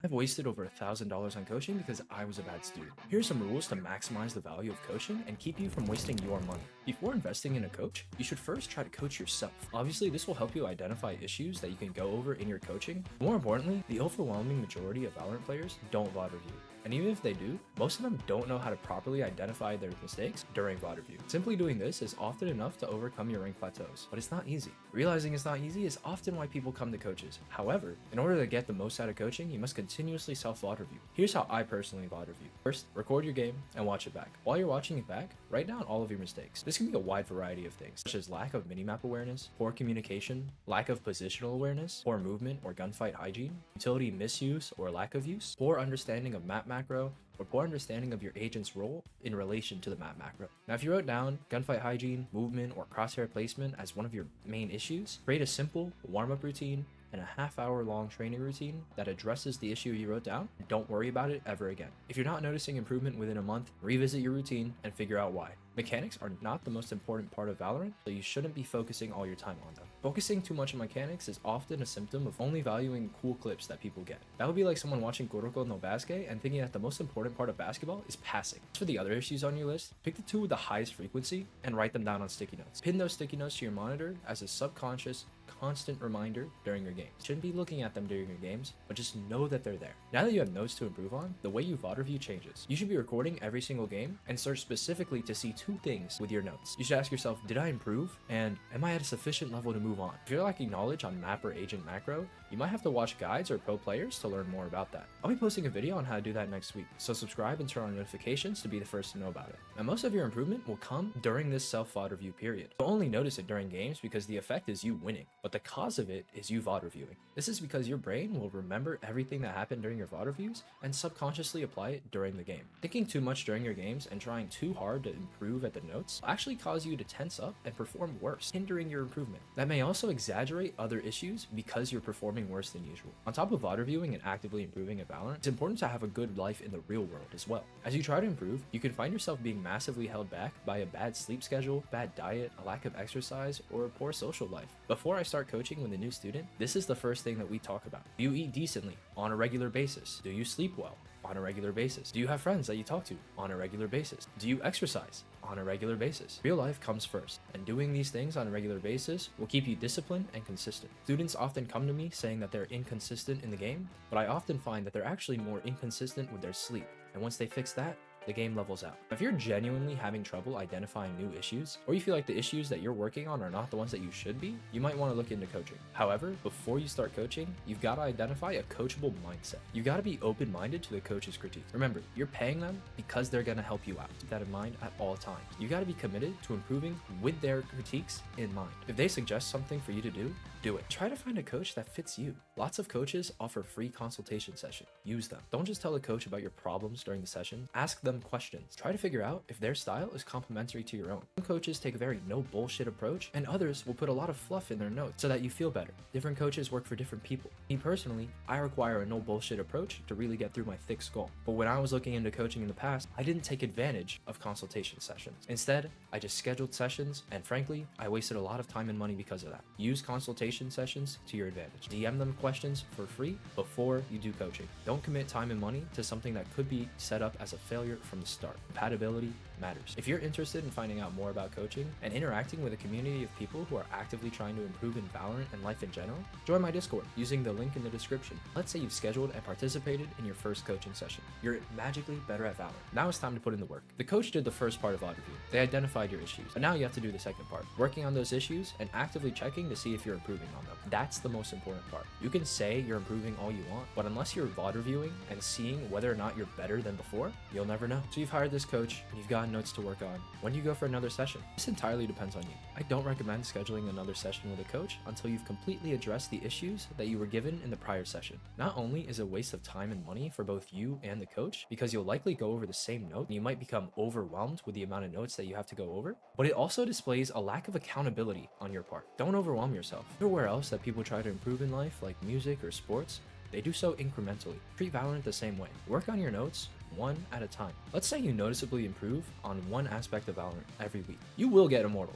I've wasted over $1,000 on coaching because I was a bad student. Here are some rules to maximize the value of coaching and keep you from wasting your money. Before investing in a coach, you should first try to coach yourself. Obviously, this will help you identify issues that you can go over in your coaching. More importantly, the overwhelming majority of Valorant players don't VOD review. And even if they do, most of them don't know how to properly identify their mistakes during VOD review. Simply doing this is often enough to overcome your rank plateaus, but it's not easy. Realizing it's not easy is often why people come to coaches. However, in order to get the most out of coaching, you must continuously self-VOD review. Here's how I personally VOD review. First, record your game and watch it back. While you're watching it back, write down all of your mistakes. This can be a wide variety of things, such as lack of minimap awareness, poor communication, lack of positional awareness, poor movement or gunfight hygiene, utility misuse or lack of use, poor understanding of map macro, or poor understanding of your agent's role in relation to the map macro. Now, if you wrote down gunfight hygiene, movement, or crosshair placement as one of your main issues, create a simple warm-up routine and a half-hour long training routine that addresses the issue you wrote down, and don't worry about it ever again. If you're not noticing improvement within a month, revisit your routine and figure out why. Mechanics are not the most important part of Valorant, so you shouldn't be focusing all your time on them. Focusing too much on mechanics is often a symptom of only valuing cool clips that people get. That would be like someone watching Kuroko no Basket and thinking that the most important part of basketball is passing. As for the other issues on your list, pick the two with the highest frequency and write them down on sticky notes. Pin those sticky notes to your monitor as a subconscious, constant reminder during your games. You shouldn't be looking at them during your games, but just know that they're there. Now that you have notes to improve on, the way you VOD review changes. You should be recording every single game and search specifically to see two things with your notes. You should ask yourself, did I improve? And am I at a sufficient level to move on? If you're lacking knowledge on map or agent macro, you might have to watch guides or pro players to learn more about that. I'll be posting a video on how to do that next week, so subscribe and turn on notifications to be the first to know about it. And most of your improvement will come during this self-VOD review period. You'll only notice it during games because the effect is you winning, but the cause of it is you VOD reviewing. This is because your brain will remember everything that happened during your VOD reviews and subconsciously apply it during the game. Thinking too much during your games and trying too hard to improve at the notes will actually cause you to tense up and perform worse, hindering your improvement. That may also exaggerate other issues because you're performing worse than usual. On top of VOD reviewing and actively improving at Valorant, it's important to have a good life in the real world as well. As you try to improve, you can find yourself being massively held back by a bad sleep schedule, bad diet, a lack of exercise, or a poor social life. Before I start coaching with a new student, this is the first thing that we talk about. Do you eat decently on a regular basis? Do you sleep well on a regular basis? Do you have friends that you talk to on a regular basis? Do you exercise on a regular basis? Real life comes first, and doing these things on a regular basis will keep you disciplined and consistent. Students often come to me saying that they're inconsistent in the game, but I often find that they're actually more inconsistent with their sleep, and once they fix that, the game levels out. If you're genuinely having trouble identifying new issues, or you feel like the issues that you're working on are not the ones that you should be, you might want to look into coaching. However, before you start coaching, you've got to identify a coachable mindset. You've got to be open-minded to the coach's critique. Remember, you're paying them because they're going to help you out. Keep that in mind at all times. You got to be committed to improving with their critiques in mind. If they suggest something for you to do it. Try to find a coach that fits you. Lots of coaches offer free consultation sessions. Use them. Don't just tell the coach about your problems during the session. Ask them questions. Try to figure out if their style is complementary to your own. Some coaches take a very no bullshit approach, and others will put a lot of fluff in their notes so that you feel better. Different coaches work for different people. Me personally, I require a no bullshit approach to really get through my thick skull. But when I was looking into coaching in the past, I didn't take advantage of consultation sessions. Instead, I just scheduled sessions, and frankly, I wasted a lot of time and money because of that. Use consultation sessions to your advantage. DM them questions for free before you do coaching. Don't commit time and money to something that could be set up as a failure from the start. Compatibility matters. If you're interested in finding out more about coaching and interacting with a community of people who are actively trying to improve in Valorant and life in general, join my Discord using the link in the description. Let's say you've scheduled and participated in your first coaching session. You're magically better at Valorant. Now it's time to put in the work. The coach did the first part of VOD review. They identified your issues, but now you have to do the second part, working on those issues and actively checking to see if you're improving on them. That's the most important part. You can say you're improving all you want, but unless you're VOD reviewing and seeing whether or not you're better than before, you'll never know. So you've hired this coach and you've got notes to work on. When do you go for another session? This entirely depends on you. I don't recommend scheduling another session with a coach until you've completely addressed the issues that you were given in the prior session. Not only is it a waste of time and money for both you and the coach, because you'll likely go over the same note and you might become overwhelmed with the amount of notes that you have to go over, but it also displays a lack of accountability on your part. Don't overwhelm yourself. Everywhere else that people try to improve in life, like music or sports, they do so incrementally. Treat Valorant the same way. Work on your notes one at a time. Let's say you noticeably improve on one aspect of Valorant every week. You will get Immortal.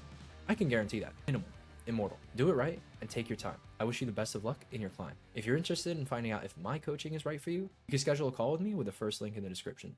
I can guarantee that. Minimum. immortal. Do it right and take your time. I wish you the best of luck in your climb. If you're interested in finding out if my coaching is right for you, you can schedule a call with me with the first link in the description.